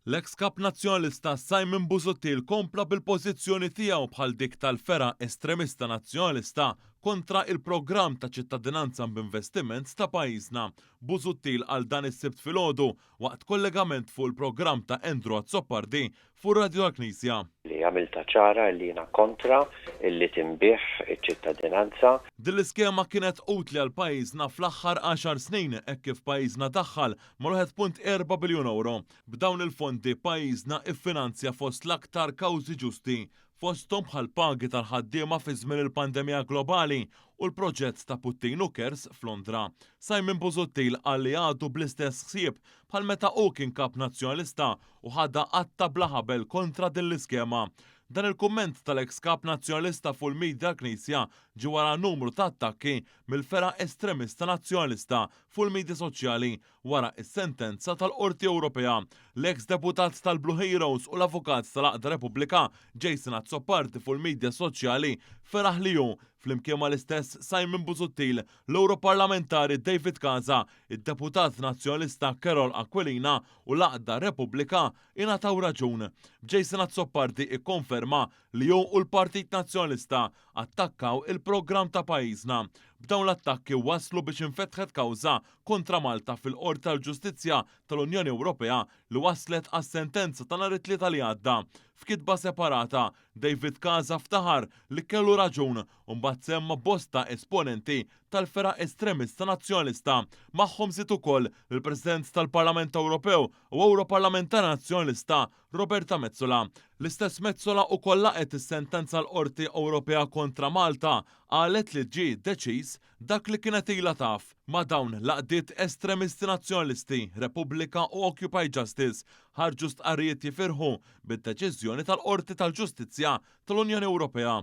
L-ex kap nazzjonalista Simon Busuttil kompla bil-pożizzjoni tiegħu bħal dik tal-fera estremista nazzjonalista kontra il-programm ta' ċittadinanza b'investiment ta' pajjiżna. Busuttil għal dan is-sibt filgħodu waqt kollegament fuq il-programm ta' Endru Azzoppardi fuq Radio Knisja. Li għamilta ċara li jiena kontra illi tinbih iċ-ċittadinanza. Din l-iskema kienet utli għal pajjiżna fl-aħħar 10 snin hekk kif pajjiżna daħħal mal 1.4 biljun euro. B'dawn il-fondi pajjiżna iffinanzja fost l-aktar kawżi ġusti fosthom bħal pagi tal-ħaddiema fi żmien il-pandemija globali u l-proġett ta' Puttin Hookers f'Londra. Simon Busuttil qal li għadu bl-istess ħsieb bħal meta hu kien kap nazzjonalista u ħadda qatta bla ħabel kontra din l-iskema. Dan il-kumment tal-ex kap nazzjonalista fuq il-Media Knisja ġi wara numru ta' attakki mill-fera estremista nazzjonalista fuq il-medja soċjali wara is-sentenza tal-Qorti Ewropea. L-ex deputat tal-Blue Heroes u l-avukat tal-Aqda Repubblika Jason Azzoppardi fuq il-medja soċjali feraħ li hu flimkien mal-istess Simon Busuttil, l-Europarlamentari David Casa, id-deputat nazzjonalista Carol Aquilina u l-Aqda Repubblika ingħataw raġun. Jason Azzoppardi ikkonferma li hu u l-Partit Nazzjonalista attakkaw il-programm ta' pajjiżna. B'dawn l-attakki waslu biex infetħet kawża kontra Malta fil-Qorti tal-Ġustizzja tal-Unjoni Ewropea li waslet għas-sentenza ta' nhar it-tlieta li għadda. F'kitba separata, David Casa ftaħar li kellu raġun u mbagħad semma bosta esponenti tal-fera estremista nazzjonalista magħhom żied ukoll il-President tal-Parlament Ewropew u Europarlamentar Nazzjonalista Roberta Metsola. L-istess Metsola wkoll laqgħet is-sentenza l-Qorti Ewropea kontra Malta qalet li ġie deċiż dak li kienet ilha taf. Ma' dawn laqdiet estremisti nazzjonalisti, Repubblika u Occupy Justice ħarġu stqarrijiet jifirħu bid-deċiżjoni tal-Qorti tal-Ġustizzja tal-Unjoni Ewropea.